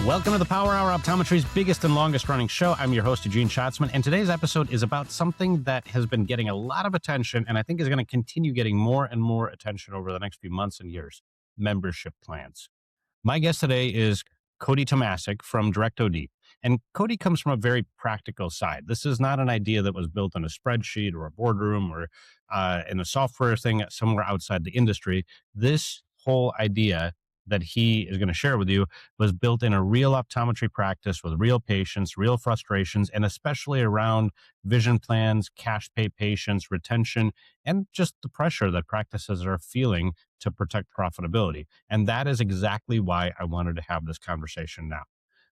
Welcome to the Power Hour, Optometry's biggest and longest running show. I'm your host, Eugene Shatsman, and today's episode is about something that has been getting a lot of attention and I think is going to continue getting more and more attention over the next few months and years: membership plans. My guest today is Cody Tomasik from DirectOD. And Cody comes from a very practical side. This is not an idea that was built in a spreadsheet or a boardroom or in a software thing somewhere outside the industry. This whole idea that he is going to share with you was built in a real optometry practice with real patients, real frustrations, and especially around vision plans, cash pay patients, retention, and just the pressure that practices are feeling to protect profitability. And that is exactly why I wanted to have this conversation now.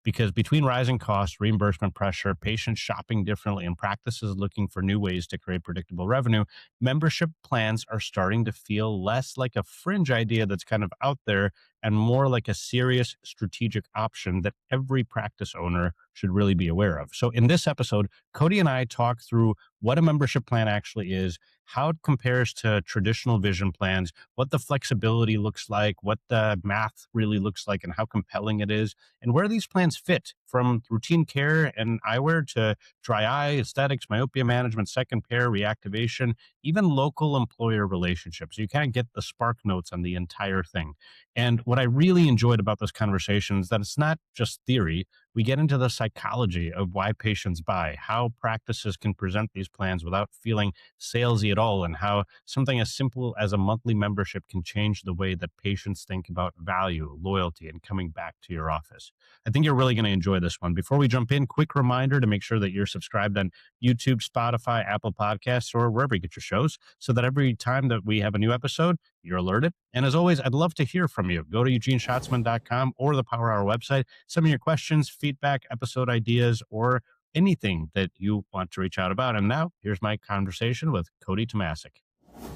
Because between rising costs, reimbursement pressure, patients shopping differently, and practices looking for new ways to create predictable revenue, membership plans are starting to feel less like a fringe idea that's kind of out there and more like a serious strategic option that every practice owner should really be aware of. So in this episode, Cody and I talk through what a membership plan actually is, how it compares to traditional vision plans, what the flexibility looks like, what the math really looks like, and how compelling it is, and where these plans fit from routine care and eyewear to dry eye, aesthetics, myopia management, second pair, reactivation, even local employer relationships. You kind of get the spark notes on the entire thing. And what I really enjoyed about this conversation is that it's not just theory. We get into the psychology of why patients buy, how practices can present these plans without feeling salesy at all, and how something as simple as a monthly membership can change the way that patients think about value, loyalty, and coming back to your office. I think you're really going to enjoy this one. Before we jump in, quick reminder to make sure that you're subscribed on YouTube, Spotify, Apple Podcasts, or wherever you get your shows, so that every time that we have a new episode, you're alerted. And as always, I'd love to hear from you. Go to eugeneshatsman.com or the Power Hour website. Send me your questions, feedback, episode ideas, or anything that you want to reach out about. And now here's my conversation with Cody Tomasik.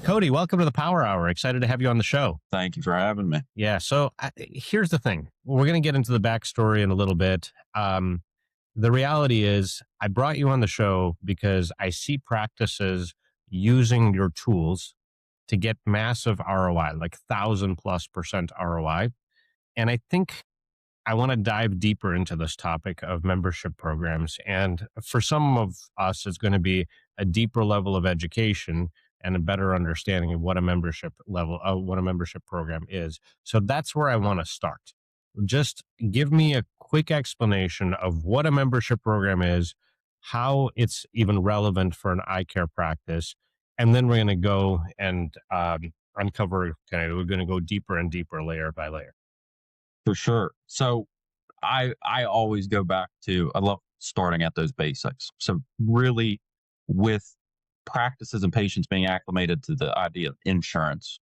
Cody, welcome to the Power Hour. Excited to have you on the show. Thank you for having me. Yeah. So here's the thing. We're going to get into the backstory in a little bit. The reality is I brought you on the show because I see practices using your tools to get massive ROI, like 1,000+% ROI. And I think I want to dive deeper into this topic of membership programs. And for some of us, it's going to be a deeper level of education and a better understanding of what a membership program is. So that's where I want to start. Just give me a quick explanation of what a membership program is, how it's even relevant for an eye care practice. And then we're going to go and uncover, we're going to go deeper and deeper, layer by layer. For sure. So I always go back to, I love starting at those basics. So really, with practices and patients being acclimated to the idea of insurance,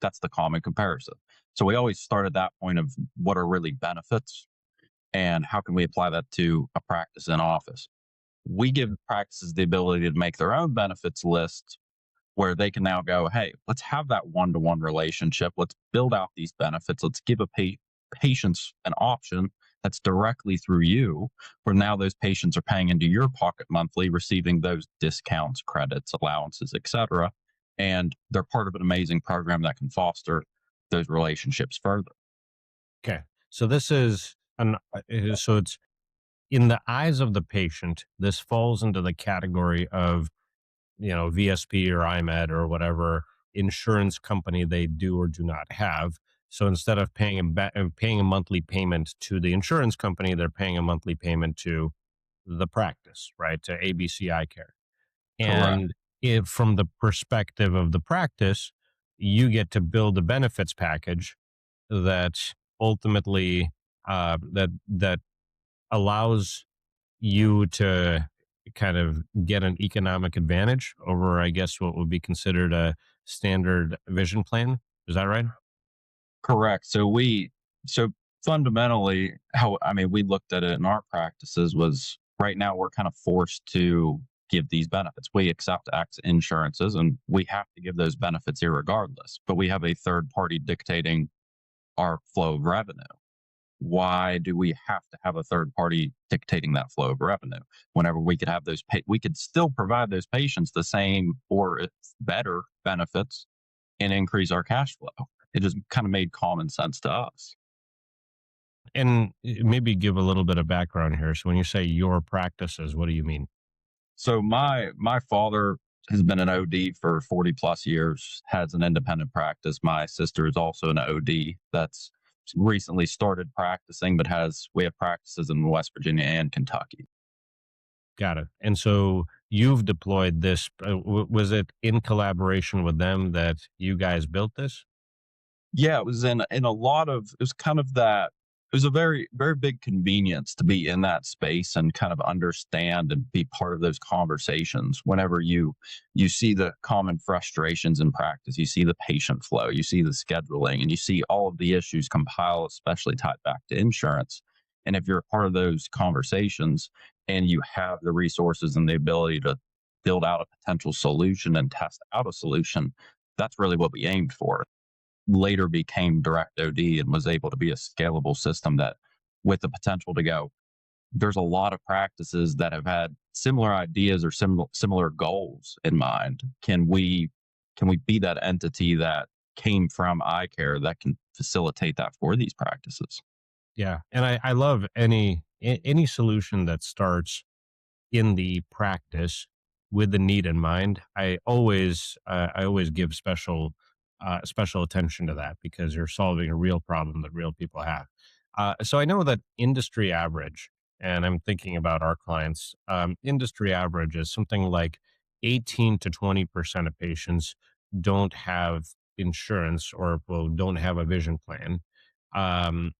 that's the common comparison. So we always start at that point of what are really benefits and how can we apply that to a practice in office. We give practices the ability to make their own benefits list where they can now go, hey, let's have that one-to-one relationship. Let's build out these benefits. Let's give a patients an option that's directly through you, where now those patients are paying into your pocket monthly, receiving those discounts, credits, allowances, etc. And they're part of an amazing program that can foster those relationships further. Okay. So this is so it's in the eyes of the patient, this falls into the category of, VSP or IMED or whatever insurance company they do or do not have. So instead of paying a monthly payment to the insurance company, they're paying a monthly payment to the practice, right? To ABC Eyecare. And if from the perspective of the practice, you get to build a benefits package that ultimately that allows you to kind of get an economic advantage over, I guess, what would be considered a standard vision plan. Is that right? Correct. So fundamentally, we looked at it in our practices was right now we're kind of forced to give these benefits. We accept X insurances and we have to give those benefits irregardless, but we have a third party dictating our flow of revenue. Why do we have to have a third party dictating that flow of revenue? Whenever we could have we could still provide those patients the same or better benefits and increase our cash flow. It just kind of made common sense to us. And maybe give a little bit of background here. So when you say your practices, what do you mean? So my father has been an OD for 40 plus years, has an independent practice. My sister is also an OD that's recently started practicing, but we have practices in West Virginia and Kentucky. Got it. And so you've deployed this. Was it in collaboration with them that you guys built this? Yeah, it was in a lot of it was kind of that it was a very, very big convenience to be in that space and kind of understand and be part of those conversations whenever you see the common frustrations in practice, you see the patient flow, you see the scheduling, and you see all of the issues compile, especially tied back to insurance. And if you're a part of those conversations and you have the resources and the ability to build out a potential solution and test out a solution, that's really what we aimed for. Later became DirectOD and was able to be a scalable system that, with the potential to go, there's a lot of practices that have had similar ideas or similar goals in mind. Can we be that entity that came from Eyecare that can facilitate that for these practices? Yeah. And I love any solution that starts in the practice with the need in mind. I always give special attention to that because you're solving a real problem that real people have. So I know that industry average, and I'm thinking about our clients. Industry average is something like 18 to 20% of patients don't have insurance or well, don't have a vision plan. Um,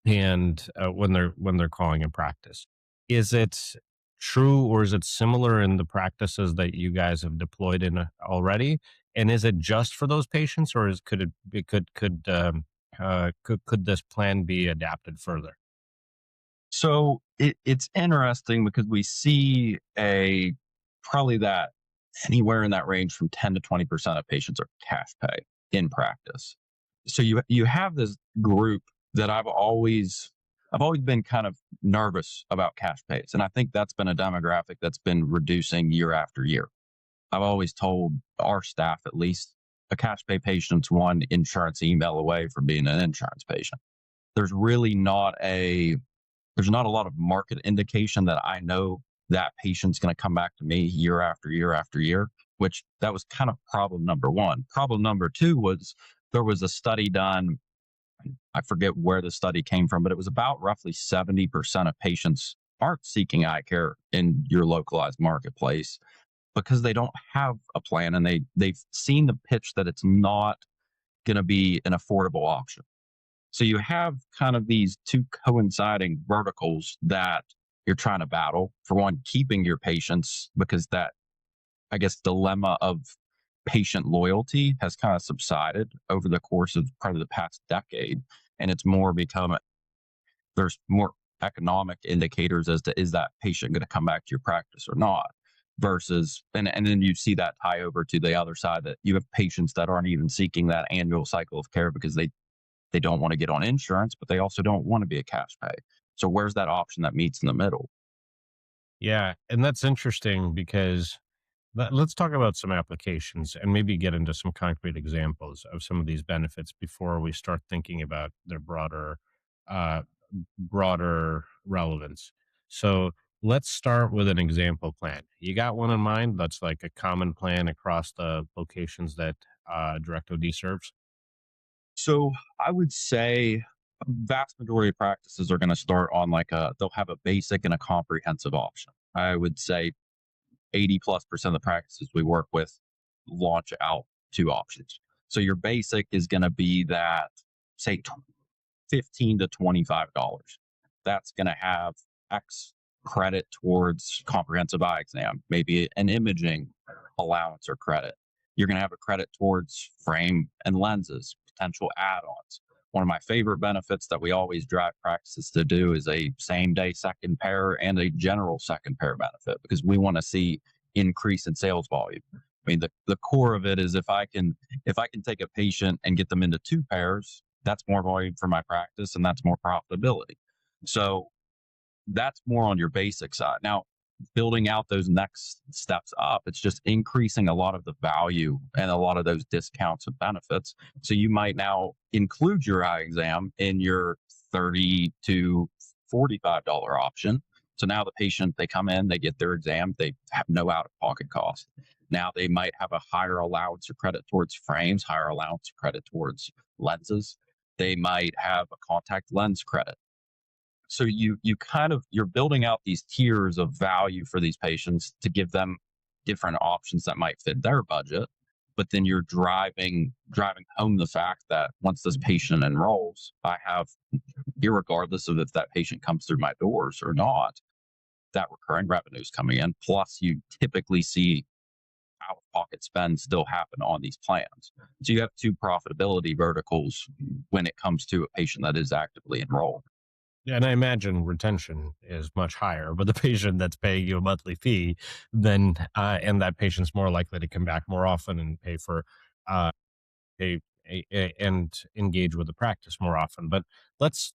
and when they're calling in practice, is it true or is it similar in the practices that you guys have deployed in already? And is it just for those patients, or could it be, could this plan be adapted further? So it's interesting because we see a probably that anywhere in that range from 10 to 20% of patients are cash pay in practice. So you have this group that I've always been kind of nervous about cash pays. And I think that's been a demographic that's been reducing year after year. I've always told our staff at least a cash pay patient's one insurance email away from being an insurance patient. There's really not a there's not a lot of market indication that I know that patient's going to come back to me year after year after year, which that was kind of problem number one. Problem number two was there was a study done. I forget where the study came from, but it was about roughly 70% of patients aren't seeking eye care in your localized marketplace because they don't have a plan and they've seen the pitch that it's not going to be an affordable option. So you have kind of these two coinciding verticals that you're trying to battle. For one, keeping your patients because that, I guess, dilemma of patient loyalty has kind of subsided over the course of probably the past decade. And it's more become, there's more economic indicators as to is that patient going to come back to your practice or not versus, and then you see that tie over to the other side that you have patients that aren't even seeking that annual cycle of care because they don't want to get on insurance, but they also don't want to be a cash pay. So where's that option that meets in the middle? Yeah, and that's interesting because let's talk about some applications and maybe get into some concrete examples of some of these benefits before we start thinking about their uh, broader relevance. So let's start with an example plan. You got one in mind that's like a common plan across the locations that DirectOD serves? So I would say a vast majority of practices are going to start on they'll have a basic and a comprehensive option. I would say 80 plus percent of the practices we work with launch out two options. So your basic is going to be that, say, 15 to $25. That's going to have X credit towards comprehensive eye exam, maybe an imaging allowance or credit. You're going to have a credit towards frame and lenses, potential add ons. One of my favorite benefits that we always drive practices to do is a same day second pair and a general second pair benefit because we want to see increase in sales volume. I mean, the core of it is if I can take a patient and get them into two pairs, that's more volume for my practice and that's more profitability. So that's more on your basic side. Now, building out those next steps up, it's just increasing a lot of the value and a lot of those discounts and benefits. So you might now include your eye exam in your $30 to $45 option. So now the patient, they come in, they get their exam, they have no out-of-pocket cost. Now they might have a higher allowance or credit towards frames, higher allowance or credit towards lenses. They might have a contact lens credit. So you're building out these tiers of value for these patients to give them different options that might fit their budget. But then you're driving home the fact that once this patient enrolls, I have, irregardless of if that patient comes through my doors or not, that recurring revenue is coming in. Plus, you typically see out of pocket spend still happen on these plans. So you have two profitability verticals when it comes to a patient that is actively enrolled. And I imagine retention is much higher, but the patient that's paying you a monthly fee, then and that patient's more likely to come back more often and pay for uh, and engage with the practice more often. But let's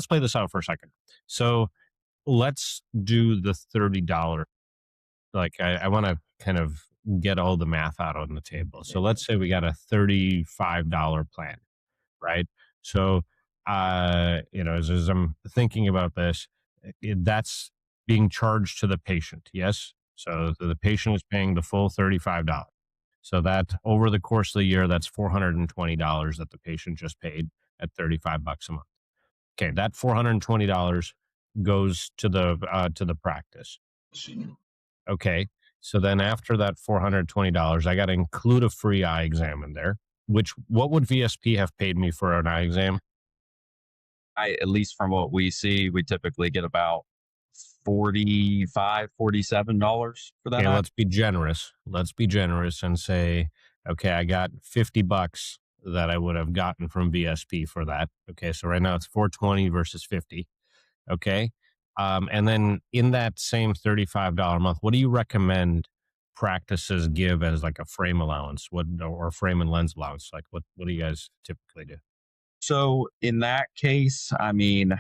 play this out for a second. So let's do the $30. Like I want to kind of get all the math out on the table. So let's say we got a $35 plan, right? So, as I'm thinking about this, that's being charged to the patient. Yes. So the patient is paying the full $35. So that over the course of the year, that's $420 that the patient just paid at $35 a month. Okay. That $420 goes to the practice. Okay. So then after that $420, I got to include a free eye exam in there, which what would VSP have paid me for an eye exam? At least from what we see, we typically get about $47 for that. Okay, let's be generous. Let's be generous and say, okay, I got $50 that I would have gotten from VSP for that. Okay, so right now it's 420 versus 50. Okay. And then in that same $35 a month, what do you recommend practices give as like a frame allowance? Or frame and lens allowance? Like what do you guys typically do? So in that case, I mean,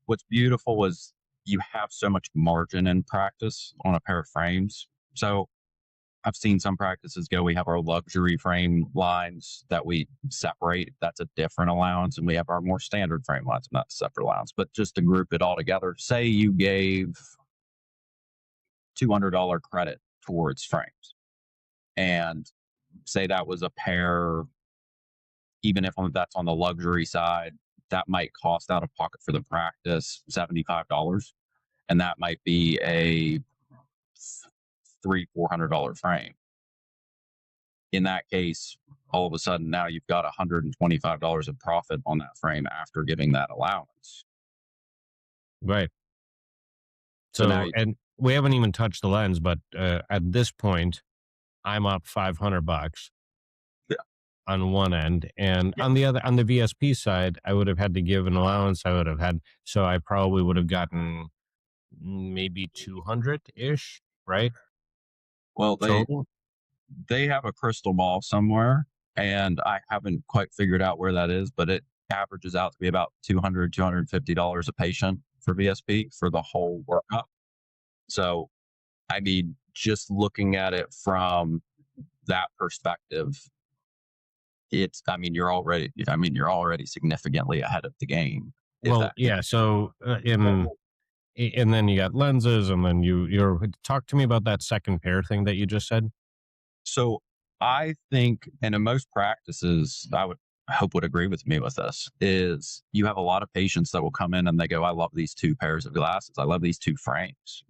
what's beautiful is you have so much margin in practice on a pair of frames. So I've seen some practices go, we have our luxury frame lines that we separate. That's a different allowance. And we have our more standard frame lines, not separate allowance. But just to group it all together, say you gave $200 credit towards frames. And say that was a pair, even if that's on the luxury side, that might cost out of pocket for the practice $75. And that might be a $400 frame. In that case, all of a sudden now you've got $125 of profit on that frame after giving that allowance. Right. So now, And we haven't even touched the lens, but at this point, I'm up $500 yeah, on one end, and yeah. on the VSP side, I would have had to give an allowance. So I probably would have gotten maybe 200 ish, right? Well, Total. they have a crystal ball somewhere, and I haven't quite figured out where that is, but it averages out to be about $250 a patient for VSP for the whole workup. So, I mean, just looking at it from that perspective, you're already significantly ahead of the game. Well, yeah. So and then you got lenses, and then you're talk to me about that second pair thing that you just said. So I think, and in most practices, I would hope would agree with me with this, is you have a lot of patients that will come in and they go, I love these two pairs of glasses. I love these two frames.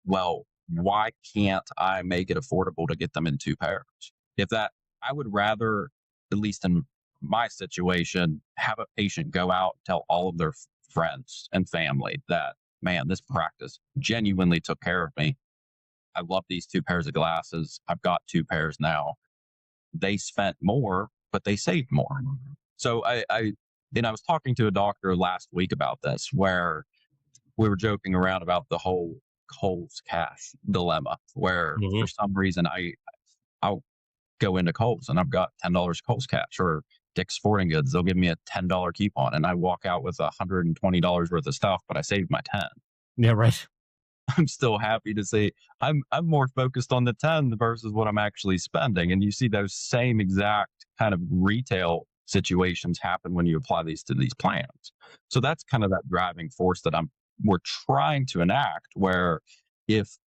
Well, why can't I make it affordable to get them in two pairs? I would rather, at least in my situation, have a patient go out and tell all of their friends and family that, man, this practice genuinely took care of me. I love these two pairs of glasses. I've got two pairs now. They spent more, but they saved more. So I was talking to a doctor last week about this, where we were joking around about the whole Kohl's cash dilemma, where for some reason I'll go into Kohl's and I've got $10 Kohl's cash, or Dick's Sporting Goods. They'll give me a $10 coupon and I walk out with $120 worth of stuff, but I saved my 10. Yeah, right. I'm still happy to say I'm more focused on the 10 versus what I'm actually spending. And you see those same exact kind of retail situations happen when you apply these to these plans. So that's kind of that driving force that we're trying to enact, where if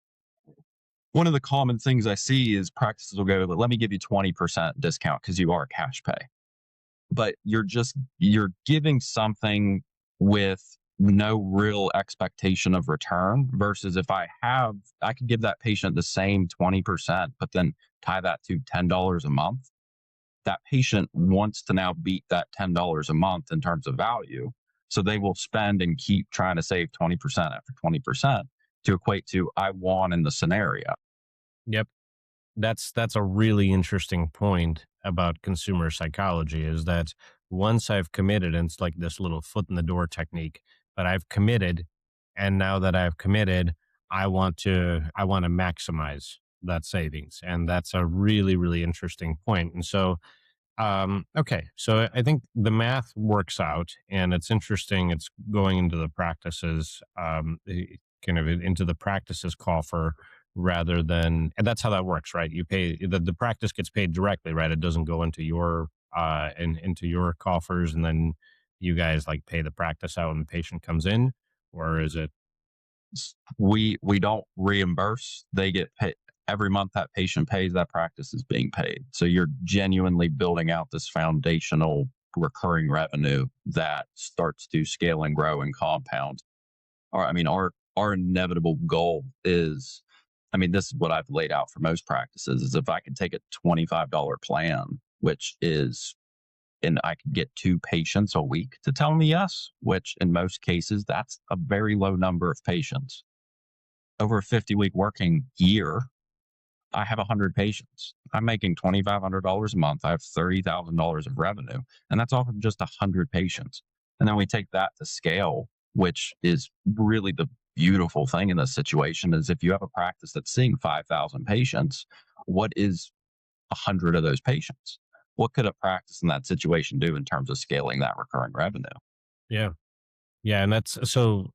one of the common things I see is practices will go, let me give you 20% discount because you are cash pay. But you're giving something with no real expectation of return, versus if I could give that patient the same 20%, but then tie that to $10 a month. That patient wants to now beat that $10 a month in terms of value. So they will spend and keep trying to save 20% after 20% to equate to I won in the scenario. Yep. That's a really interesting point about consumer psychology, is that once I've committed, and it's like this little foot in the door technique, but I've committed, and now that I've committed, I want to maximize that savings. And that's a really, really interesting point. And so okay, so I think the math works out, and it's interesting. It's going into the practices, kind of into the practices coffer rather than, and that's how that works, right? You pay the practice gets paid directly, right? It doesn't go into your into your coffers, and then you guys like pay the practice out when the patient comes in, or is it? We don't reimburse. They get paid every month. That patient pays, that practice is being paid. So you're genuinely building out this foundational recurring revenue that starts to scale and grow and compound. Or I mean, our inevitable goal is, I mean, this is what I've laid out for most practices, is if I can take a $25 plan, which is, and I can get 2 patients a week to tell me yes, which in most cases, that's a very low number of patients. Over a 50-week working year, I have 100 patients. I'm making $2,500 a month. I have $30,000 of revenue, and that's off of just 100 patients. And then we take that to scale, which is really the beautiful thing in this situation, is if you have a practice that's seeing 5,000 patients, what is 100 of those patients? What could a practice in that situation do in terms of scaling that recurring revenue? Yeah. Yeah, and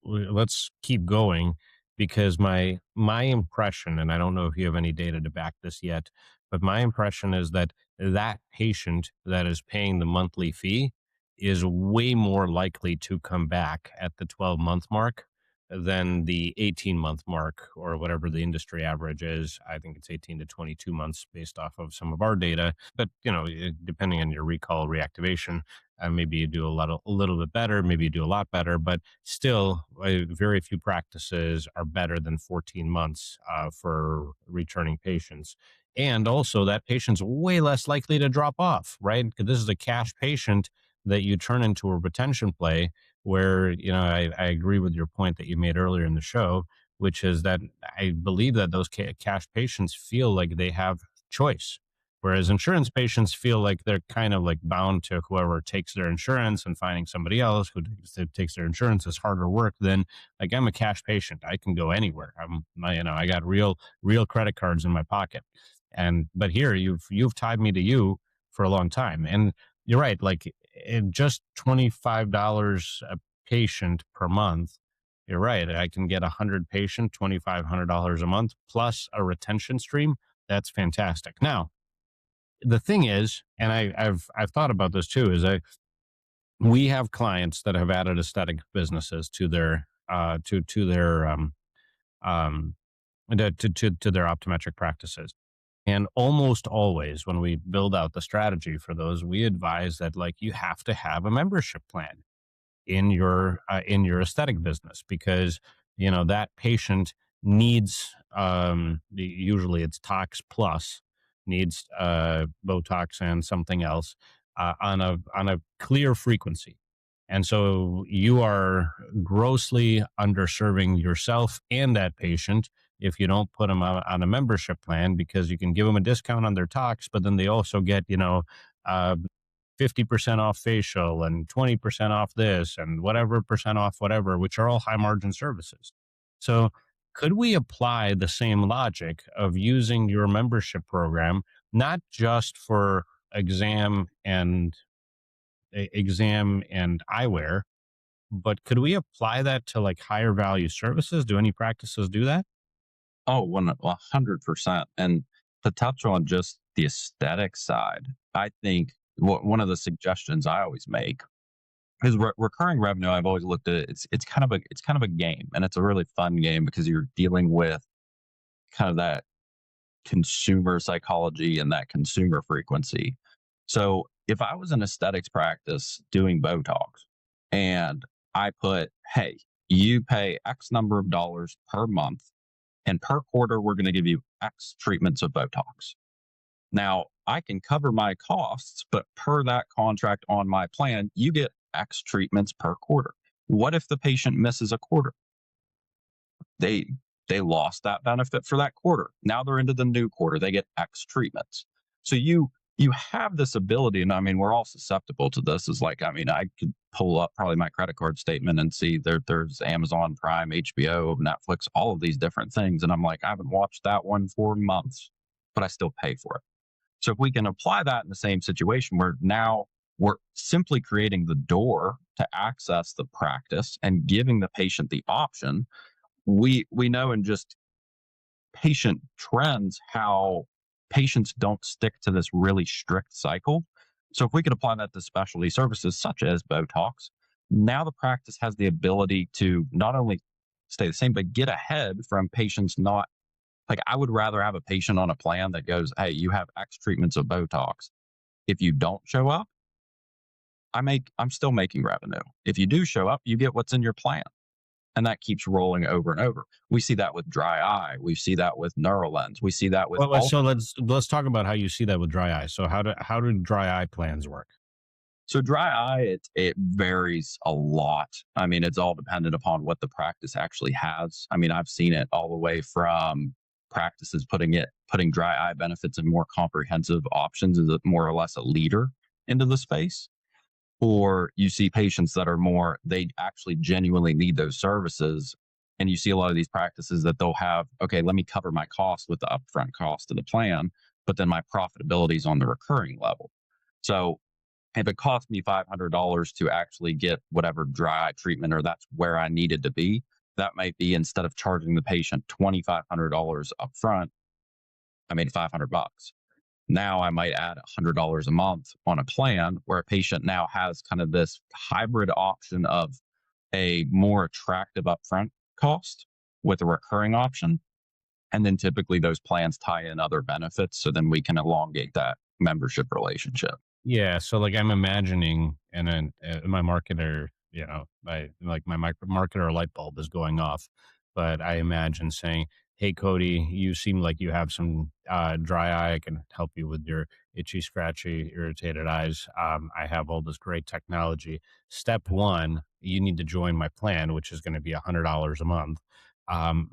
let's keep going, because my impression, and I don't know if you have any data to back this yet, but my impression is that that patient that is paying the monthly fee is way more likely to come back at the 12-month mark than the 18-month mark, or whatever the industry average is. I think it's 18 to 22 months based off of some of our data, but depending on your recall reactivation, maybe you do a little bit better, maybe you do a lot better, but still, very few practices are better than 14 months for returning patients. And also, that patient's way less likely to drop off, right? Because this is a cash patient that you turn into a retention play. Where I agree with your point that you made earlier in the show, which is that I believe that those cash patients feel like they have choice. Whereas insurance patients feel like they're kind of like bound to whoever takes their insurance, and finding somebody else who takes their insurance is harder work than, like, I'm a cash patient. I can go anywhere. I got real credit cards in my pocket. But here you've tied me to you for a long time. And you're right. Like, just $25 a patient per month. You're right. I can get 100 patient, $2,500 a month plus a retention stream. That's fantastic. Now, the thing is, and I've thought about this too, is we have clients that have added aesthetic businesses to their to their um to their optometric practices. And almost always when we build out the strategy for those, we advise that, like, you have to have a membership plan in your aesthetic business, because that patient needs, usually it's tox plus, needs botox and something else on a clear frequency. And so you are grossly underserving yourself and that patient if you don't put them on a membership plan, because you can give them a discount on their tox, but then they also get uh, 50% off facial and 20% off this and whatever percent off whatever, which are all high margin services. So, could we apply the same logic of using your membership program, not just for exam and eyewear, but could we apply that to like higher value services? Do any practices do that? Oh, 100%. And to touch on just the aesthetic side, I think one of the suggestions I always make is recurring revenue. I've always looked at it, it's kind of a game, and it's a really fun game because you're dealing with kind of that consumer psychology and that consumer frequency. So if I was an aesthetics practice doing Botox and I put, hey, you pay X number of dollars per month, and per quarter, we're going to give you X treatments of Botox. Now, I can cover my costs, but per that contract on my plan, you get X treatments per quarter. What if the patient misses a quarter? They they lost that benefit for that quarter. Now they're into the new quarter. They get X treatments. So you have this ability, and I mean, we're all susceptible to this. Is like, I mean, I could pull up probably my credit card statement and see there's Amazon Prime, HBO, Netflix, all of these different things. And I'm like, I haven't watched that one for months, but I still pay for it. So if we can apply that in the same situation where now we're simply creating the door to access the practice and giving the patient the option, we know in just patient trends how patients don't stick to this really strict cycle. So if we could apply that to specialty services such as Botox, now the practice has the ability to not only stay the same, but get ahead from patients not like I would rather have a patient on a plan that goes, hey, you have X treatments of Botox. If you don't show up, I'm still making revenue. If you do show up, you get what's in your plan. And that keeps rolling over and over. We see that with dry eye. We see that with Neuralens. We see that with Well, all. so let's talk about how you see that with dry eye. So how do dry eye plans work? So dry eye, it varies a lot. I mean, it's all dependent upon what the practice actually has. I mean, I've seen it all the way from practices putting dry eye benefits and more comprehensive options as more or less a leader into the space. Or you see patients that are more, they actually genuinely need those services. And you see a lot of these practices that they'll have, okay, let me cover my cost with the upfront cost of the plan, but then my profitability is on the recurring level. So if it cost me $500 to actually get whatever dry eye treatment, or that's where I needed to be, that might be instead of charging the patient $2,500 upfront, I made $500. Now I might add $100 a month on a plan where a patient now has kind of this hybrid option of a more attractive upfront cost with a recurring option. And then typically those plans tie in other benefits. So then we can elongate that membership relationship. Yeah, so like I'm imagining, and then my marketer, my marketer light bulb is going off, but I imagine saying, "Hey, Cody, you seem like you have some dry eye. I can help you with your itchy, scratchy, irritated eyes. I have all this great technology. Step one, you need to join my plan, which is going to be $100 a month.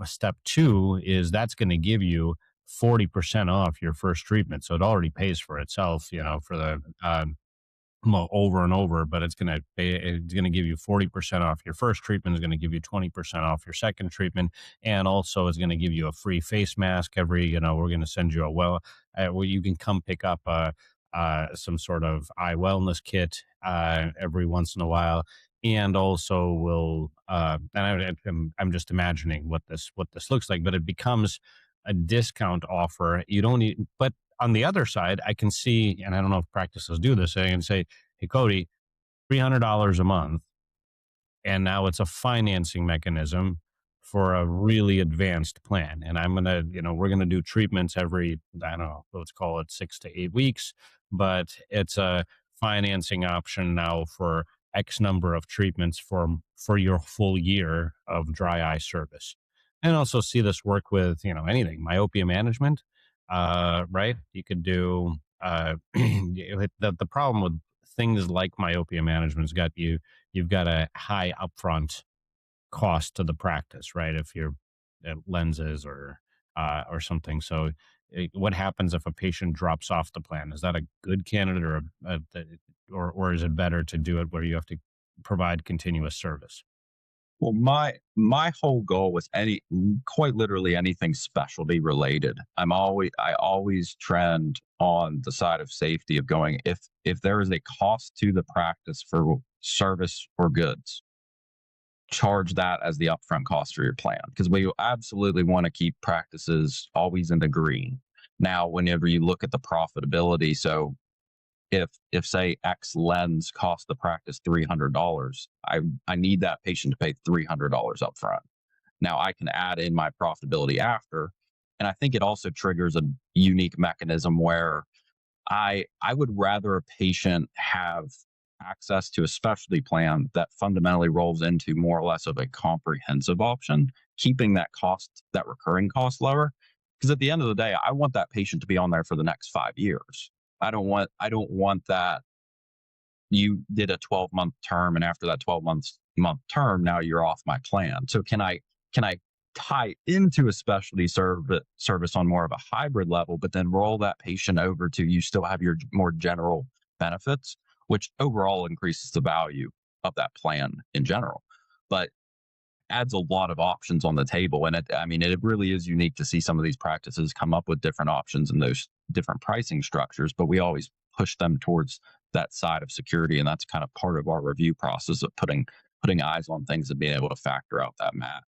Step two is that's going to give you 40% off your first treatment. So it already pays for itself, for the well, over and over, but it's gonna give you 40% off your first treatment, is gonna give you 20% off your second treatment, and also is gonna give you a free face mask we're gonna send you where you can come pick up some sort of eye wellness kit every once in a while. And also will I'm just imagining what this looks like, but it becomes a discount offer. You don't need, but on the other side, I can see, and I don't know if practices do this, I can say, hey, Cody, $300 a month. And now it's a financing mechanism for a really advanced plan. And we're going to do treatments every, I don't know, let's call it 6 to 8 weeks, but it's a financing option now for X number of treatments for your full year of dry eye service. And also see this work with, anything, myopia management, right? You could do, the problem with things like myopia management has you've got a high upfront cost to the practice, right? If you're at lenses or something. So, what happens if a patient drops off the plan? Is that a good candidate, or is it better to do it where you have to provide continuous service? Well, my whole goal with quite literally anything specialty related, I always trend on the side of safety of going, if there is a cost to the practice for service or goods, charge that as the upfront cost for your plan, because we absolutely want to keep practices always in the green. Now, whenever you look at the profitability, so if say X lens cost the practice $300, I need that patient to pay $300 up front. Now I can add in my profitability after. And I think it also triggers a unique mechanism where I would rather a patient have access to a specialty plan that fundamentally rolls into more or less of a comprehensive option, keeping that cost, that recurring cost lower. Because at the end of the day, I want that patient to be on there for the next 5 years. I don't want that you did a 12-month term and after that 12-month term, now you're off my plan. So can I tie into a specialty service on more of a hybrid level, but then roll that patient over to you still have your more general benefits, which overall increases the value of that plan in general, but adds a lot of options on the table. And it really is unique to see some of these practices come up with different options and those different pricing structures, but we always push them towards that side of security. And that's kind of part of our review process of putting eyes on things and being able to factor out that math.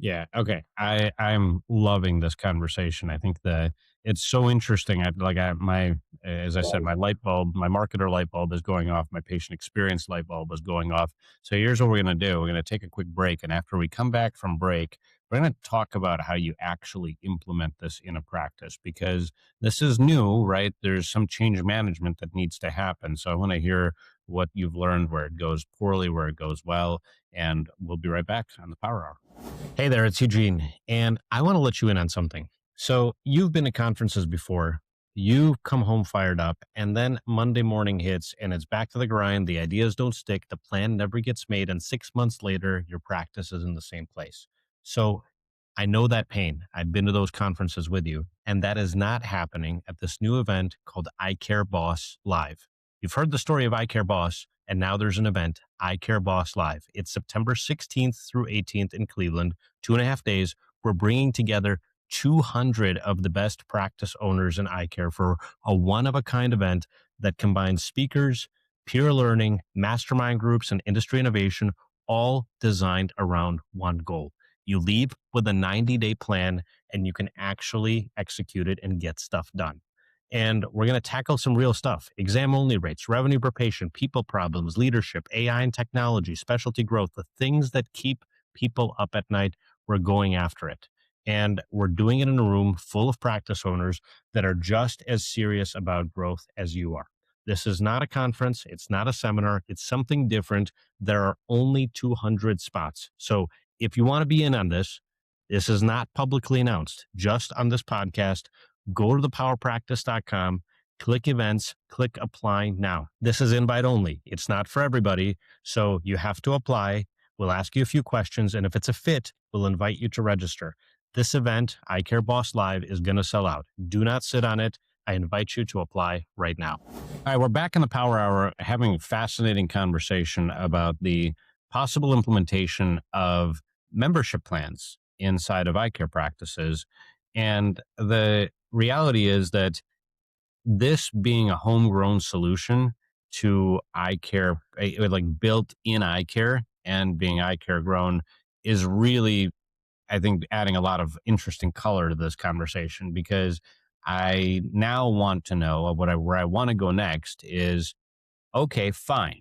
Yeah. Okay. I'm loving this conversation. I think that it's so interesting. As I said, my light bulb, my marketer light bulb is going off. My patient experience light bulb is going off. So here's what we're going to do. We're going to take a quick break. And after we come back from break, we're going to talk about how you actually implement this in a practice because this is new, right? There's some change management that needs to happen. So I want to hear what you've learned, where it goes poorly, where it goes well. And we'll be right back on the Power Hour. Hey there, it's Eugene, and I want to let you in on something. So, you've been to conferences before, you've come home fired up, and then Monday morning hits and it's back to the grind. The ideas don't stick, the plan never gets made, and 6 months later, your practice is in the same place. So, I know that pain. I've been to those conferences with you, and that is not happening at this new event called Eyecare Boss Live. You've heard the story of Eyecare Boss, and now there's an event, Eyecare Boss Live. It's September 16th through 18th in Cleveland, 2.5 days. We're bringing together 200 of the best practice owners in eye care for a one of a kind event that combines speakers, peer learning, mastermind groups, and industry innovation, all designed around one goal. You leave with a 90-day plan and you can actually execute it and get stuff done. And we're going to tackle some real stuff: exam only rates, revenue per patient, people problems, leadership, AI and technology, specialty growth, the things that keep people up at night. We're going after it. And we're doing it in a room full of practice owners that are just as serious about growth as you are. This is not a conference. It's not a seminar. It's something different. There are only 200 spots. So if you want to be in on this, this is not publicly announced, just on this podcast. Go to thepowerpractice.com, click events, click apply now. This is invite only. It's not for everybody. So you have to apply. We'll ask you a few questions. And if it's a fit, we'll invite you to register. This event, Eyecare Boss Live, is going to sell out. Do not sit on it. I invite you to apply right now. All right, we're back in the Power Hour having a fascinating conversation about the possible implementation of membership plans inside of eye care practices. And the reality is that this being a homegrown solution to eye care, like built in eye care and being eye care grown, is really, I think, adding a lot of interesting color to this conversation because I now want to know where I want to go next is, okay, fine.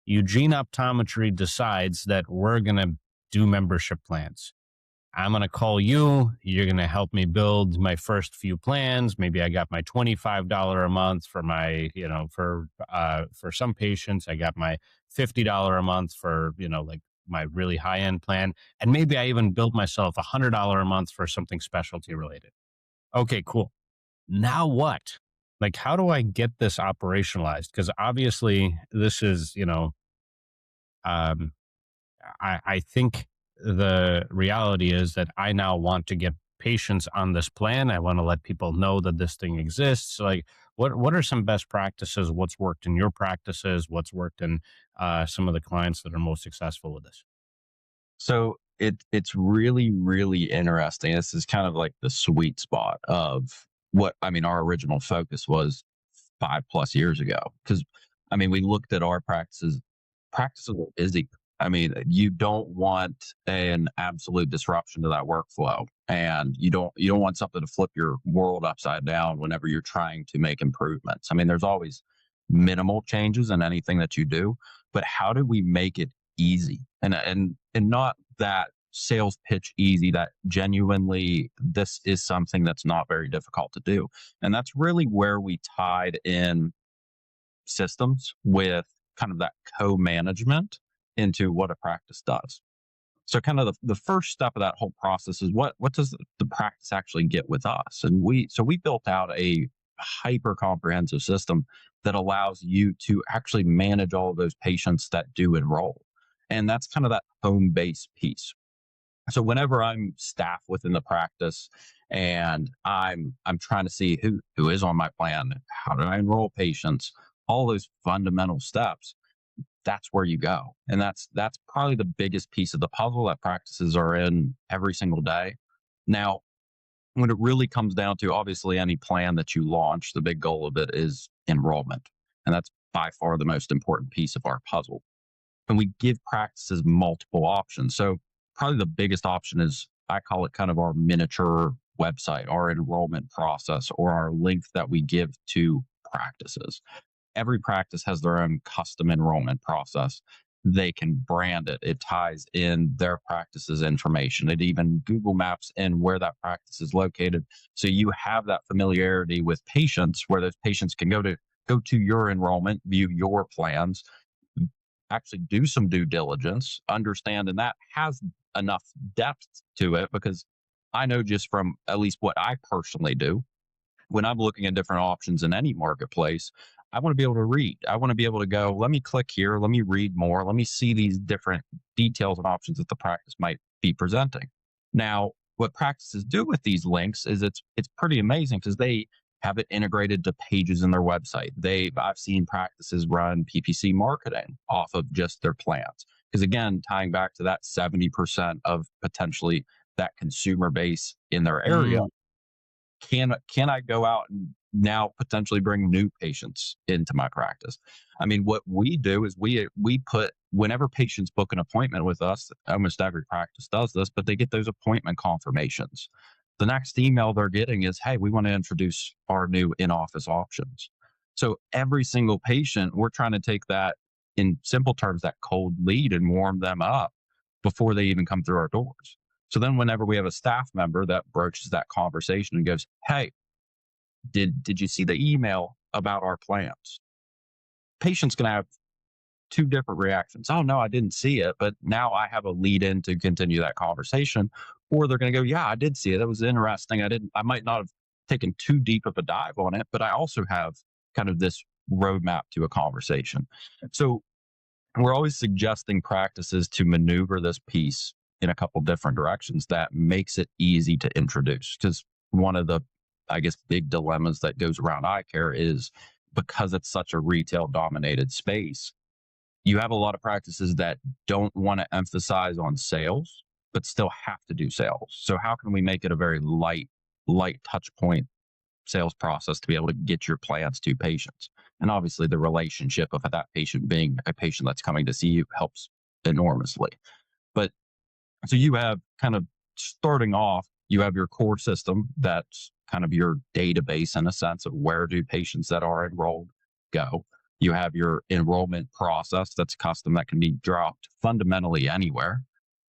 Eugene Optometry decides that we're going to do membership plans. I'm going to call you. You're going to help me build my first few plans. Maybe I got my $25 a month for my, for some patients. I got my $50 a month for, like my really high end plan. And maybe I even built myself $100 a month for something specialty related. Okay, cool. Now what? Like, how do I get this operationalized? Because obviously this is, um, I think the reality is that I now want to get patients on this plan. I want to let people know that this thing exists. Like, what are some best practices? What's worked in your practices? What's worked in some of the clients that are most successful with this? So it's really, really interesting. This is kind of like the sweet spot of our original focus was 5+ years ago. Because we looked at our practices. Practices are busy. You don't want an absolute disruption to that workflow. And you don't want something to flip your world upside down whenever you're trying to make improvements. There's always minimal changes in anything that you do, but how do we make it easy? And not that sales pitch easy, that genuinely this is something that's not very difficult to do. And that's really where we tied in systems with kind of that co-management into what a practice does. So kind of the first step of that whole process is what does the practice actually get with us? And we built out a hyper comprehensive system that allows you to actually manage all of those patients that do enroll. And that's kind of that home base piece. So whenever I'm staff within the practice and I'm trying to see who is on my plan, how do I enroll patients, all those fundamental steps, that's where you go. And that's probably the biggest piece of the puzzle that practices are in every single day. Now, when it really comes down to obviously any plan that you launch, the big goal of it is enrollment. And that's by far the most important piece of our puzzle. And we give practices multiple options. So probably the biggest option is, I call it kind of our miniature website, our enrollment process, or our link that we give to practices. Every practice has their own custom enrollment process. They can brand it. It ties in their practice's information. It even Google Maps in where that practice is located. So you have that familiarity with patients where those patients can go to your enrollment, view your plans, actually do some due diligence, understand, and that has enough depth to it because I know just from at least what I personally do, when I'm looking at different options in any marketplace, I want to be able to read. I want to be able to go, let me click here, let me read more, let me see these different details and options that the practice might be presenting. Now, what practices do with these links is it's pretty amazing because they have it integrated to pages in their website. I've seen practices run PPC marketing off of just their plans. Because again, tying back to that 70% of potentially that consumer base in their area, can I go out and now potentially bring new patients into my practice? I mean, what we do is we put, whenever patients book an appointment with us, almost every practice does this, but they get those appointment confirmations. The next email they're getting is, hey, we want to introduce our new in-office options. So every single patient, we're trying to take that, in simple terms, that cold lead and warm them up before they even come through our doors. So then whenever we have a staff member that broaches that conversation and goes, hey, did you see the email about our plans? Patient's going to have two different reactions. Oh, no, I didn't see it. But now I have a lead in to continue that conversation. Or they're going to go, yeah, I did see it. That was interesting. I might not have taken too deep of a dive on it, but I also have kind of this roadmap to a conversation. So we're always suggesting practices to maneuver this piece in a couple different directions that makes it easy to introduce. Because one of the, I guess, big dilemmas that goes around Eyecare is, because it's such a retail dominated space, you have a lot of practices that don't want to emphasize on sales, but still have to do sales. So how can we make it a very light touch point sales process to be able to get your plans to patients? And obviously the relationship of that patient being a patient that's coming to see you helps enormously. But so you have kind of, starting off, you have your core system that's kind of your database in a sense of where do patients that are enrolled go. You have your enrollment process that's custom, that can be dropped fundamentally anywhere.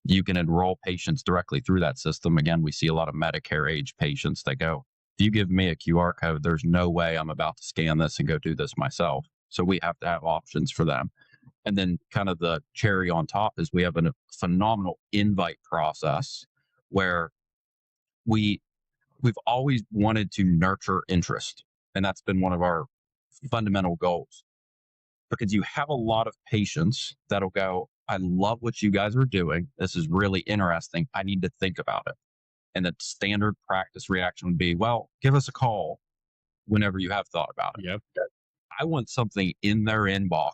You can enroll patients directly through that system. Again, we see a lot of Medicare age patients that go, if you give me a QR code, there's no way I'm about to scan this and go do this myself. So we have to have options for them. And then kind of the cherry on top is we have a phenomenal invite process where we've always wanted to nurture interest. And that's been one of our fundamental goals, because you have a lot of patients that'll go, I love what you guys are doing. This is really interesting. I need to think about it. And the standard practice reaction would be, well, give us a call whenever you have thought about it. Yep. I want something in their inbox.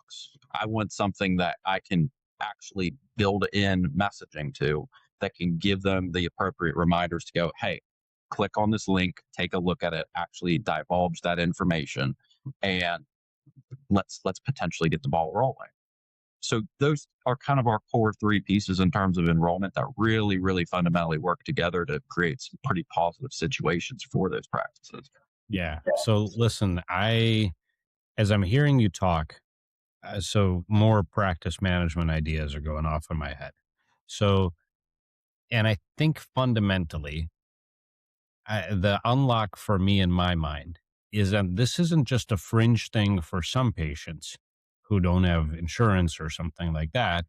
I want something that I can actually build in messaging to, that can give them the appropriate reminders to go, hey, click on this link, take a look at it, actually divulge that information, and let's potentially get the ball rolling. So those are kind of our core three pieces in terms of enrollment that really, really fundamentally work together to create some pretty positive situations for those practices. Yeah. So listen, as I'm hearing you talk, so more practice management ideas are going off in my head. So, and I think fundamentally, the unlock for me in my mind is that this isn't just a fringe thing for some patients who don't have insurance or something like that.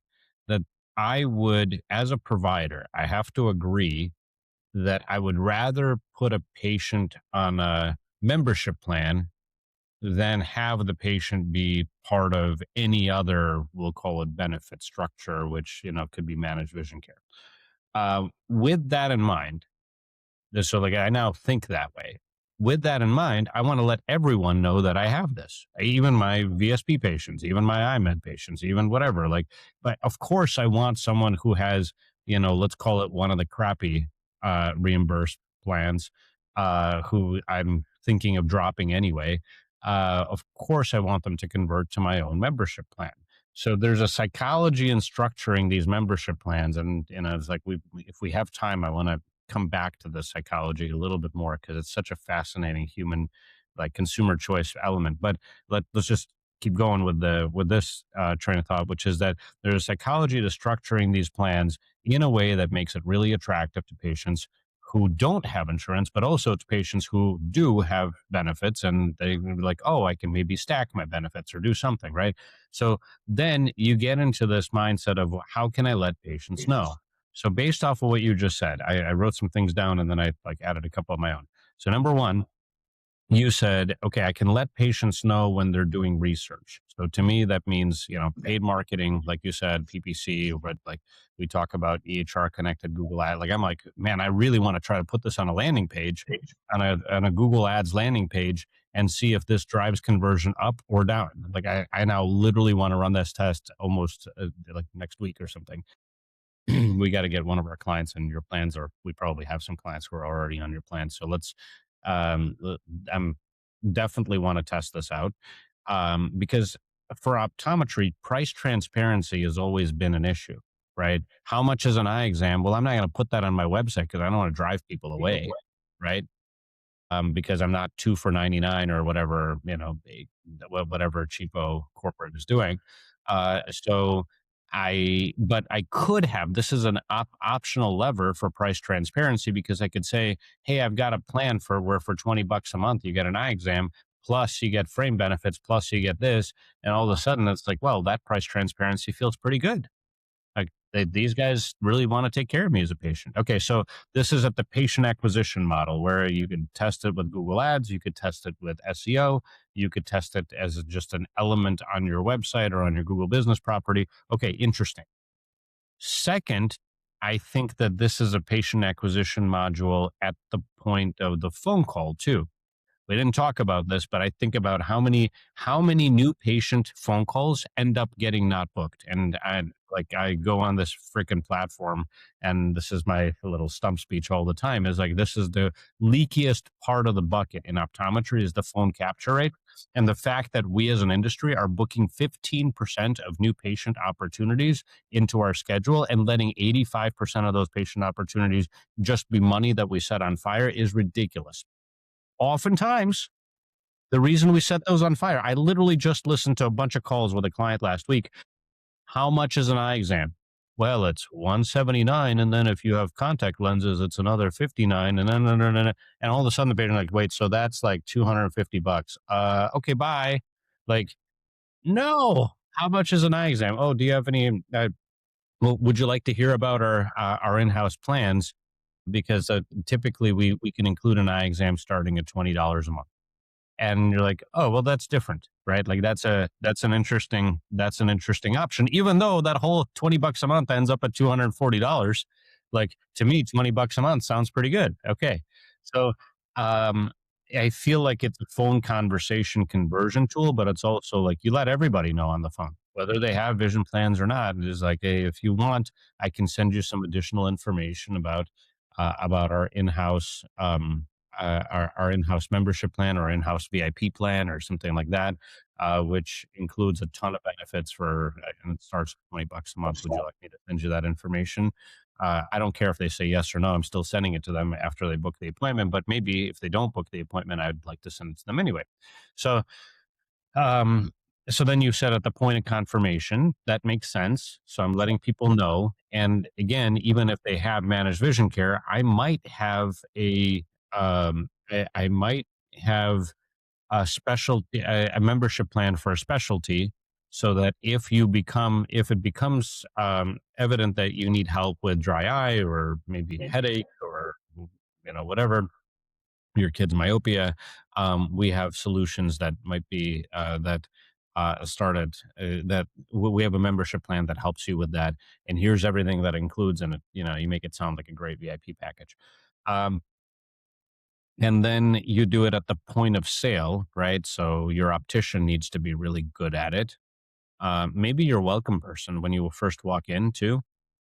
That I would, as a provider, I have to agree that I would rather put a patient on a membership plan than have the patient be part of any other, we'll call it benefit structure, which, could be managed vision care. With that in mind, so like I now think that way. With that in mind, I want to let everyone know that I have this. Even my VSP patients, even my IMED patients, even whatever. Like, but of course, I want someone who has, let's call it one of the crappy reimbursed plans, who I'm thinking of dropping anyway. Of course, I want them to convert to my own membership plan. So there's a psychology in structuring these membership plans, and it's like if we have time, I want to come back to the psychology a little bit more because it's such a fascinating human, like, consumer choice element. But let's just keep going with this train of thought, which is that there's a psychology to structuring these plans in a way that makes it really attractive to patients who don't have insurance, but also to patients who do have benefits, and they be like, oh, I can maybe stack my benefits or do something, right? So then you get into this mindset of, how can I let patients know? So based off of what you just said, I wrote some things down and then I like added a couple of my own. So number one, you said, okay, I can let patients know when they're doing research. So to me, that means, paid marketing, like you said, PPC, but like we talk about EHR connected Google Ad. Like I'm like, man, I really want to try to put this on a landing page, on a Google Ads landing page, and see if this drives conversion up or down. Like I now literally want to run this test almost like next week or something. We got to get one of our clients in your plans, or we probably have some clients who are already on your plan. So let's, I'm definitely want to test this out, because for optometry, price transparency has always been an issue, right? How much is an eye exam? Well, I'm not going to put that on my website because I don't want to drive people away, right? Because I'm not 2 for $99 or whatever, whatever cheapo corporate is doing. So but I could have, this is an optional lever for price transparency, because I could say, hey, I've got a plan for where for $20 a month, you get an eye exam, plus you get frame benefits, plus you get this. And all of a sudden it's like, well, that price transparency feels pretty good. Like these guys really want to take care of me as a patient. Okay, so this is at the patient acquisition model where you can test it with Google Ads, you could test it with SEO, you could test it as just an element on your website or on your Google business property. Okay, interesting. Second, I think that this is a patient acquisition module at the point of the phone call too. We didn't talk about this, but I think about how many new patient phone calls end up getting not booked. And I go on this freaking platform, and this is my little stump speech all the time, is like, this is the leakiest part of the bucket in optometry, is the phone capture rate. And the fact that we as an industry are booking 15% of new patient opportunities into our schedule and letting 85% of those patient opportunities just be money that we set on fire is ridiculous. Oftentimes, the reason we set those on fire, I literally just listened to a bunch of calls with a client last week. How much is an eye exam? Well, it's 179, and then if you have contact lenses, it's another 59, and then and all of a sudden the patient like, wait, so that's like $250. Okay, bye. Like, no. How much is an eye exam? Oh, do you have any? Well, would you like to hear about our in-house plans? Because typically we can include an eye exam starting at $20 a month. And you're like, oh, well, that's different, right? Like that's an interesting option, even though that whole $20 a month ends up at $240. Like, to me, $20 a month sounds pretty good. Okay. So um I feel like it's a phone conversation conversion tool, but it's also like you let everybody know on the phone, whether they have vision plans or not. It is like, hey, if you want, I can send you some additional information about our in-house, our in-house membership plan or in-house VIP plan or something like that, which includes a ton of benefits and it starts at $20 a month. Would you like me to send you that information? I don't care if they say yes or no. I'm still sending it to them after they book the appointment. But maybe if they don't book the appointment, I'd like to send it to them anyway. So Um, so then you said at the point of confirmation, that makes sense. So I'm letting people know. And again, even if they have managed vision care, I might have I might have a membership plan for a specialty, so that if it becomes evident that you need help with dry eye or maybe a headache or whatever, your kid's myopia, we have solutions that might be that started that we have a membership plan that helps you with that, and here's everything that includes, and you make it sound like a great VIP package. um, and then you do it at the point of sale, right? So your optician needs to be really good at it. Maybe your welcome person when you first walk in too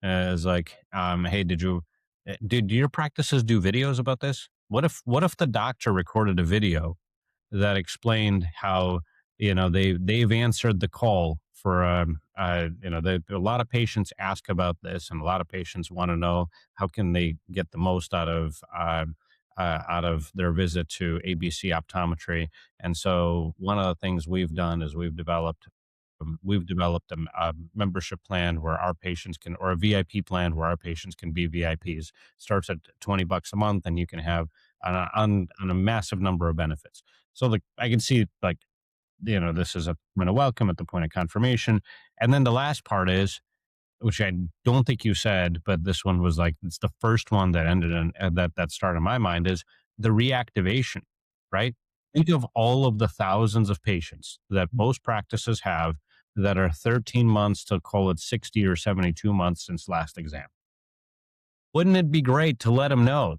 is like, hey, did your practices do videos about this? What if the doctor recorded a video that explained how they've answered the call for a lot of patients ask about this, and a lot of patients want to know how can they get the most out of their visit to ABC Optometry. And so one of the things we've done is we've developed a membership plan where our patients can, or a VIP plan where our patients can be VIPs. Starts at $20 a month, and you can have on a massive number of benefits. So like I can see like this is a point of welcome at the point of confirmation, and then the last part is, which I don't think you said, but this one was like it's the first one that ended in that started in my mind is the reactivation, right? Think of all of the thousands of patients that most practices have that are 13 months to call it 60 or 72 months since last exam. Wouldn't it be great to let them know?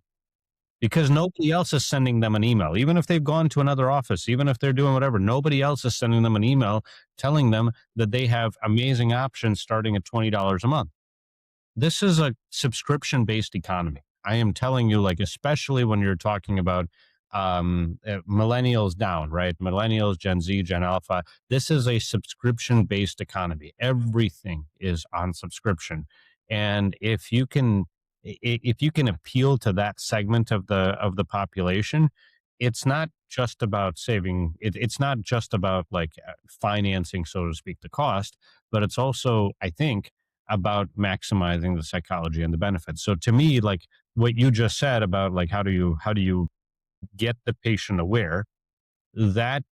Because nobody else is sending them an email, even if they've gone to another office, even if they're doing whatever, nobody else is sending them an email telling them that they have amazing options starting at $20 a month. This is a subscription based economy. I am telling you, like, especially when you're talking about millennials down, right? Millennials, Gen Z, Gen Alpha. This is a subscription based economy. Everything is on subscription. And if you can appeal to that segment of the population, it's not just about it's not just about like financing, so to speak, the cost, but it's also, I think, about maximizing the psychology and the benefits. So to me, like what you just said about like how do you get the patient aware, that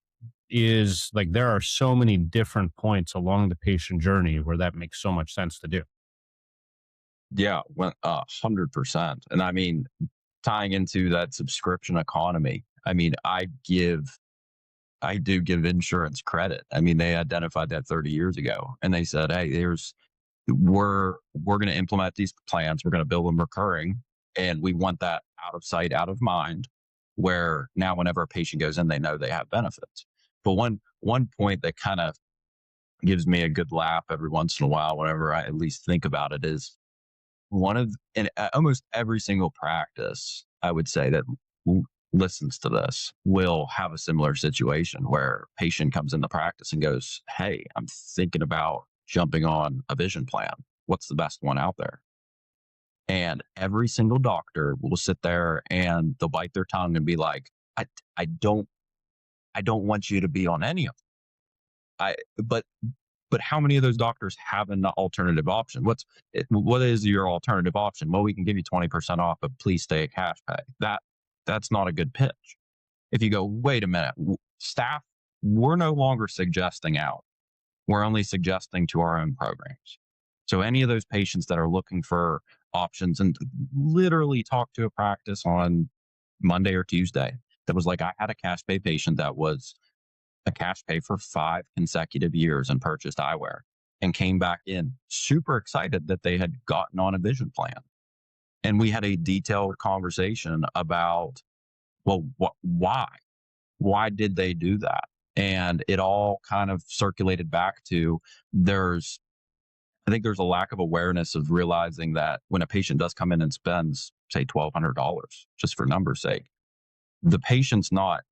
is like there are so many different points along the patient journey where that makes so much sense to do. Yeah, 100%. And I mean, tying into that subscription economy, I mean, I do give insurance credit. I mean, they identified that 30 years ago, and they said, "Hey, we're going to implement these plans. We're going to build them recurring, and we want that out of sight, out of mind. Where now, whenever a patient goes in, they know they have benefits." But one point that kind of gives me a good laugh every once in a while, whenever I at least think about it, is one of in almost every single practice, I would say that listens to this will have a similar situation where a patient comes in the practice and goes, "Hey, I'm thinking about jumping on a vision plan. What's the best one out there?" And every single doctor will sit there and they'll bite their tongue and be like, "I, I don't, I don't want you to be on any of them." I, but how many of those doctors have an alternative option? What is your alternative option? Well, we can give you 20% off, but please stay at cash pay. That's not a good pitch. If you go, wait a minute, staff, we're no longer suggesting out. We're only suggesting to our own programs. So any of those patients that are looking for options, and literally talk to a practice on Monday or Tuesday that was like, I had a cash pay patient that was a cash pay for 5 consecutive years and purchased eyewear and came back in super excited that they had gotten on a vision plan. And we had a detailed conversation about, well, why? Why did they do that? And it all kind of circulated back to I think there's a lack of awareness of realizing that when a patient does come in and spends, say, $1,200, just for numbers' sake, the patient's not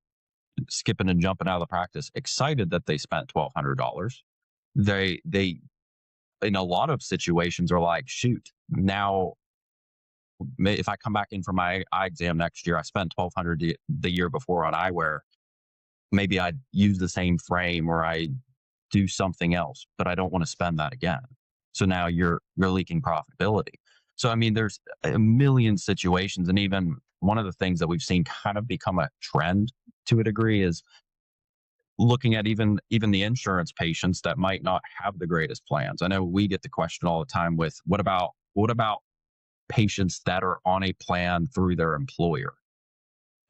skipping and jumping out of the practice excited that they spent $1,200. They in a lot of situations are like, shoot, now if I come back in for my eye exam next year, I spent $1,200 the year before on eyewear. maybe I use the same frame or I do something else, but I don't want to spend that again. So now you're leaking profitability. So I mean, there's a million situations, and even one of the things that we've seen kind of become a trend to a degree is looking at even the insurance patients that might not have the greatest plans. I know we get the question all the time with what about patients that are on a plan through their employer?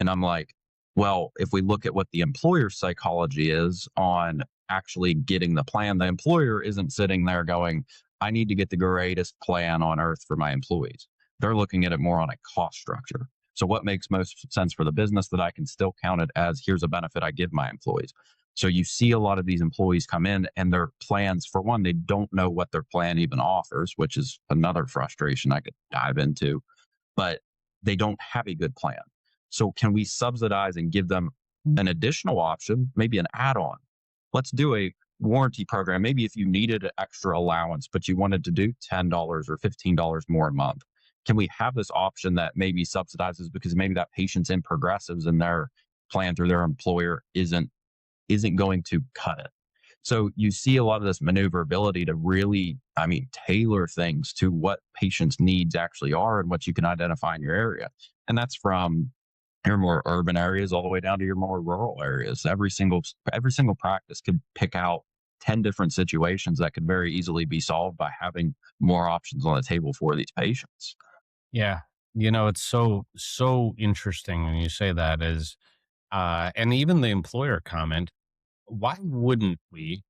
And I'm like, well, if we look at what the employer psychology is on actually getting the plan, the employer isn't sitting there going, I need to get the greatest plan on earth for my employees. They're looking at it more on a cost structure. So, what makes most sense for the business that I can still count it as here's a benefit I give my employees? So, you see a lot of these employees come in and their plans, for one, they don't know what their plan even offers, which is another frustration I could dive into, but they don't have a good plan. So can we subsidize and give them an additional option, maybe an add-on? Let's do a warranty program. Maybe if you needed an extra allowance, but you wanted to do $10 or $15 more a month, can we have this option that maybe subsidizes because maybe that patient's in progressives and their plan through their employer isn't going to cut it. So you see a lot of this maneuverability to really, I mean, tailor things to what patients' needs actually are and what you can identify in your area. And that's from your more urban areas all the way down to your more rural areas. Every single practice could pick out 10 different situations that could very easily be solved by having more options on the table for these patients. Yeah. It's so interesting when you say that is, and even the employer comment, why wouldn't we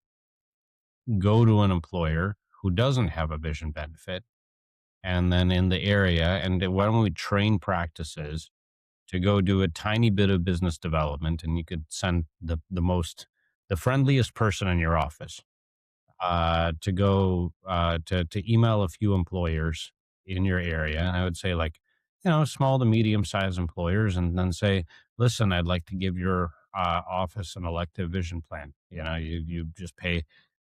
go to an employer who doesn't have a vision benefit and then in the area, and why don't we train practices to go do a tiny bit of business development, and you could send the friendliest person in your office to go to email a few employers in your area. And I would say, like, small to medium sized employers, and then say, listen, I'd like to give your office an elective vision plan. You just pay.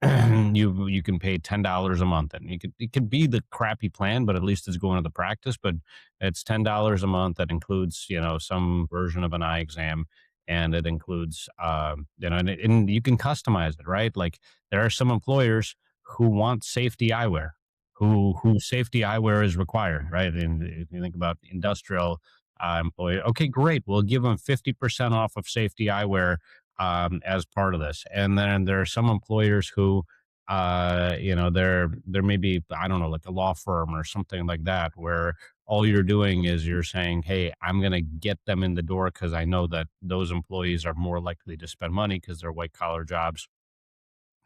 You can pay $10 a month, and it could be the crappy plan, but at least it's going to the practice. But it's $10 a month that includes some version of an eye exam, and it includes and you can customize it, right? Like, there are some employers who want safety eyewear, who safety eyewear is required, right? And if you think about industrial employer, okay, great, we'll give them 50% off of safety eyewear as part of this. And then there are some employers who, there may be, I don't know, like a law firm or something like that, where all you're doing is you're saying, hey, I'm going to get them in the door because I know that those employees are more likely to spend money because they're white collar jobs.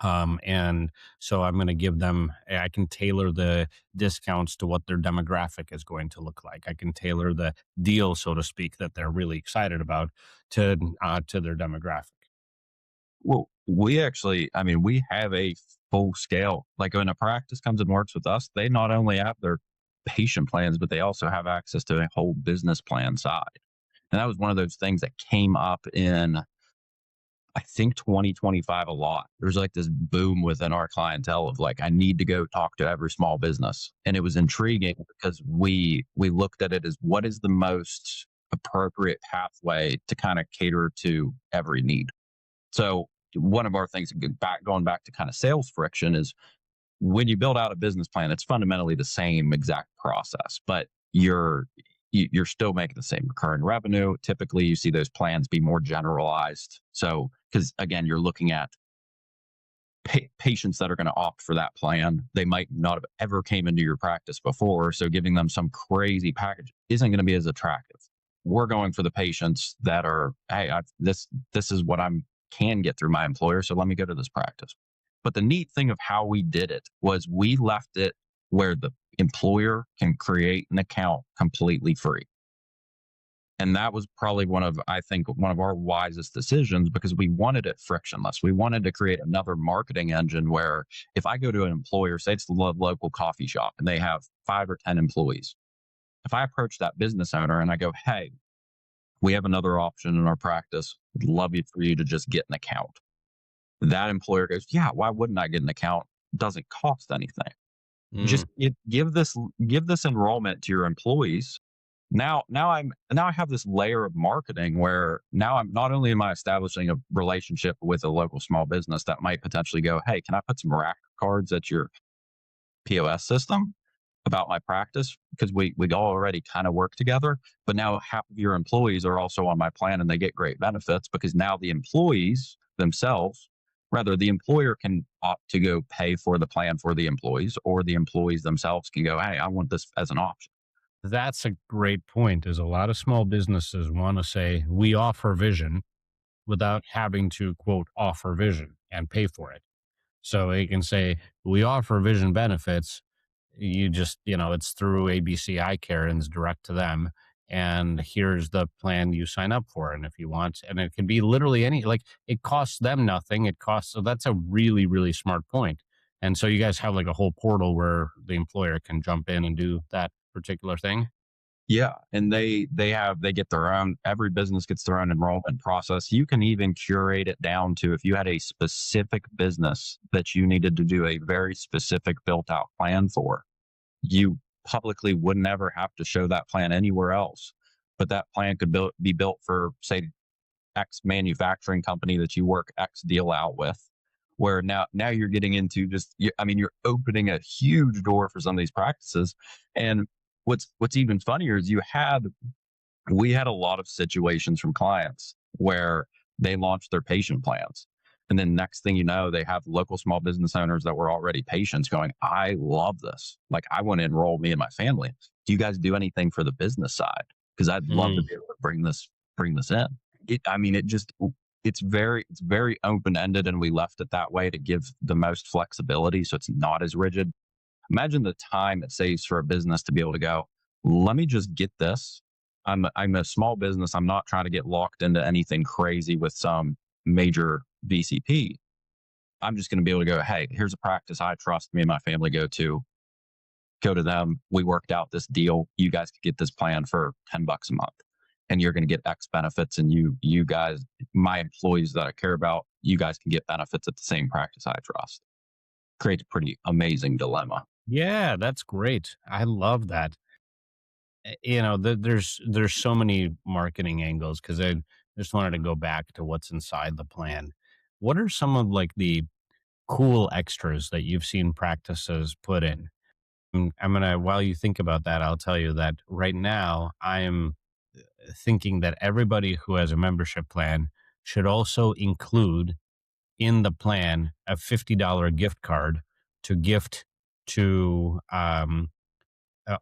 And so I'm going to give them, I can tailor the discounts to what their demographic is going to look like. I can tailor the deal, so to speak, that they're really excited about to their demographic. Well, I mean, we have a full scale. Like when a practice comes and works with us, they not only have their patient plans, but they also have access to a whole business plan side. And that was one of those things that came up in, I think, 2025 a lot. There's like this boom within our clientele of like, I need to go talk to every small business. And it was intriguing because we looked at it as what is the most appropriate pathway to kind of cater to every need. So one of our things going back to kind of sales friction is when you build out a business plan, it's fundamentally the same exact process, but you're still making the same recurring revenue. Typically, you see those plans be more generalized. So because again, you're looking at patients that are going to opt for that plan. They might not have ever came into your practice before, so giving them some crazy package isn't going to be as attractive. We're going for the patients that are, hey, this is what I'm can get through my employer, so let me go to this practice. But the neat thing of how we did it was we left it where the employer can create an account completely free. And that was probably I think, one of our wisest decisions because we wanted it frictionless. We wanted to create another marketing engine where if I go to an employer, say it's the local coffee shop and they have 5 or 10 employees, if I approach that business owner and I go, hey, we have another option in our practice, I'd love it for you to just get an account. That employer goes, yeah, why wouldn't I get an account? It doesn't cost anything. Mm, Just give this enrollment to your employees. Now I have this layer of marketing where now I'm not only am I establishing a relationship with a local small business that might potentially go, hey, can I put some rack cards at your POS system about my practice because we all already kind of work together. But now half of your employees are also on my plan and they get great benefits because now the employees themselves, rather the employer can opt to go pay for the plan for the employees, or the employees themselves can go, hey, I want this as an option. That's a great point. Is a lot of small businesses want to say we offer vision without having to quote offer vision and pay for it. So they can say we offer vision benefits. You just, it's through ABC Eyecare and it's direct to them. And here's the plan you sign up for. And if you want, and it can be literally any, like it costs them nothing. It costs, so that's a really, really smart point. And so you guys have like a whole portal where the employer can jump in and do that particular thing. Yeah, and they get their own. Every business gets their own enrollment process. You can even curate it down to if you had a specific business that you needed to do a very specific built out plan for, you publicly would never have to show that plan anywhere else. But that plan could be built for, say, X manufacturing company that you work X deal out with. Where now you're getting into I mean, you're opening a huge door for some of these practices. And what's even funnier is we had a lot of situations from clients where they launched their patient plans. And then next thing you know, they have local small business owners that were already patients going, I love this. Like, I want to enroll me and my family. Do you guys do anything for the business side? Because I'd love to Mm. be able to bring this in. I mean, it's very open ended, and we left it that way to give the most flexibility, so it's not as rigid. Imagine the time it saves for a business to be able to go, let me just get this. I'm a small business. I'm not trying to get locked into anything crazy with some major VCP. I'm just going to be able to go, hey, here's a practice I trust me and my family go to them. We worked out this deal. You guys could get this plan for $10 a month, and you're going to get X benefits. And you guys, my employees that I care about, you guys can get benefits at the same practice I trust. Creates a pretty amazing dilemma. Yeah, that's great. I love that. There's so many marketing angles because I just wanted to go back to what's inside the plan. What are some of like the cool extras that you've seen practices put in? I'm gonna while you think about that, I'll tell you that right now I am thinking that everybody who has a membership plan should also include in the plan a $50 gift card to gift to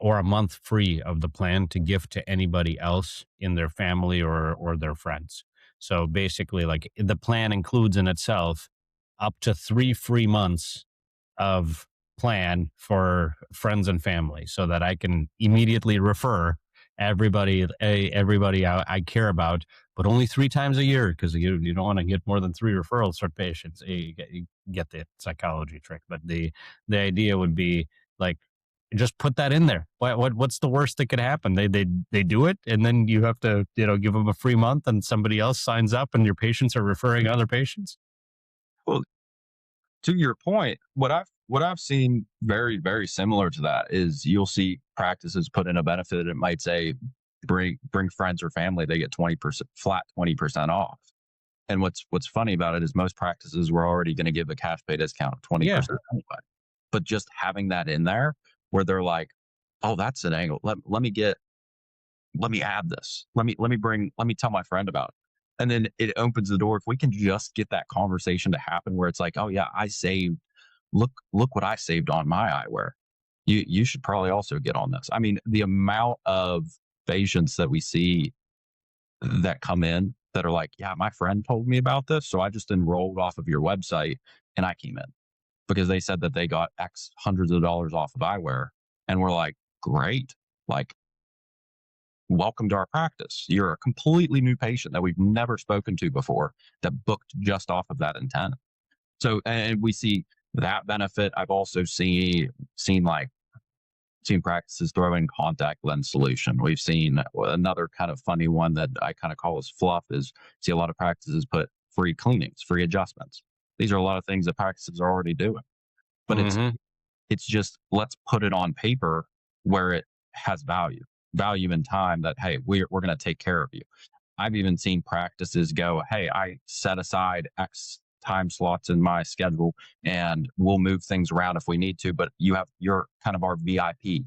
or a month free of the plan to gift to anybody else in their family or their friends. So basically, like the plan includes in itself up to 3 free months of plan for friends and family, so that I can immediately refer everybody I care about, but only 3 times a year because you don't want to get more than 3 referrals for patients. You get the psychology trick, but the idea would be like just put that in there. What's the worst that could happen? They do it, and then you have to give them a free month, and somebody else signs up, and your patients are referring other patients. Well, to your point, what I've seen very, very similar to that is you'll see practices put in a benefit. It might say bring friends or family, they get 20% flat 20% off. And what's funny about it is most practices were already going to give a cash pay discount of Yeah. 20% anyway. But just having that in there where they're like, oh, that's an angle. Let me add this. Let me tell my friend about it. And then it opens the door. If we can just get that conversation to happen where it's like, oh yeah, I saved, look what I saved on my eyewear. You should probably also get on this. I mean, the amount of patients that we see that come in that are like, yeah, my friend told me about this. So I just enrolled off of your website and I came in because they said that they got X hundreds of dollars off of eyewear. And we're like, great. Like, welcome to our practice. You're a completely new patient that we've never spoken to before that booked just off of that intent. So, and we see that benefit. I've also seen practices throw in contact lens solution. We've seen another kind of funny one that I kind of call as fluff is see a lot of practices put free cleanings, free adjustments. These are a lot of things that practices are already doing, but Hmm. it's just let's put it on paper where it has value. value in time that, hey, we're going to take care of you. I've even seen practices go, hey, I set aside X time slots in my schedule and we'll move things around if we need to, but you're kind of our VIP.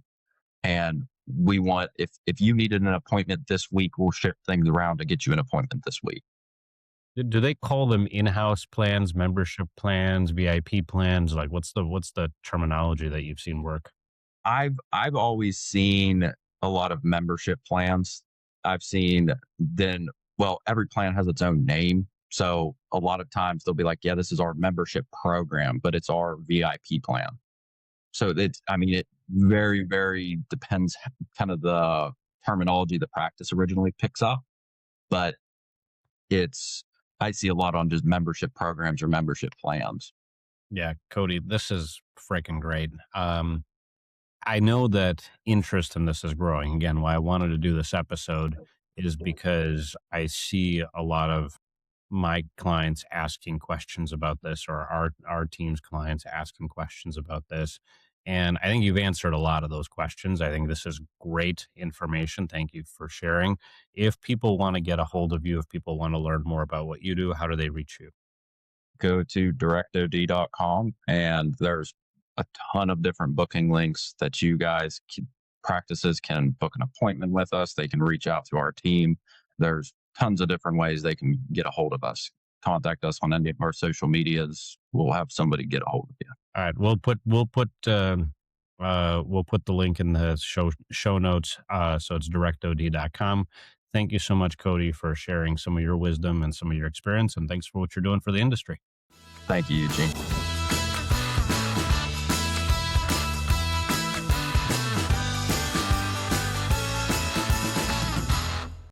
And we want, if you needed an appointment this week, we'll shift things around to get you an appointment this week. Do they call them in-house plans, membership plans, VIP plans? Like what's the terminology that you've seen work? I've always seen a lot of membership plans. I've seen then well, every plan has its own name. So a lot of times they'll be like, yeah, this is our membership program, but it's our VIP plan. So it's, I mean, it very, very depends kind of the terminology the practice originally picks up, but it's, I see a lot on just membership programs or membership plans. Yeah, Cody, this is freaking great. I know that interest in this is growing. Again, why I wanted to do this episode is because I see a lot of my clients asking questions about this, or our team's clients asking questions about this. And I think you've answered a lot of those questions. I think this is great information. Thank you for sharing. If people want to get a hold of you, if people want to learn more about what you do, how do they reach you? Go to directod.com and there's a ton of different booking links that you guys practices can book an appointment with us. They can reach out to our team. There's tons of different ways they can get a hold of us. Contact us on any of our social medias. We'll have somebody get a hold of you. All right, we'll put the link in the show notes. So it's directod.com. Thank you so much, Cody, for sharing some of your wisdom and some of your experience, and thanks for what you're doing for the industry. Thank you, Eugene.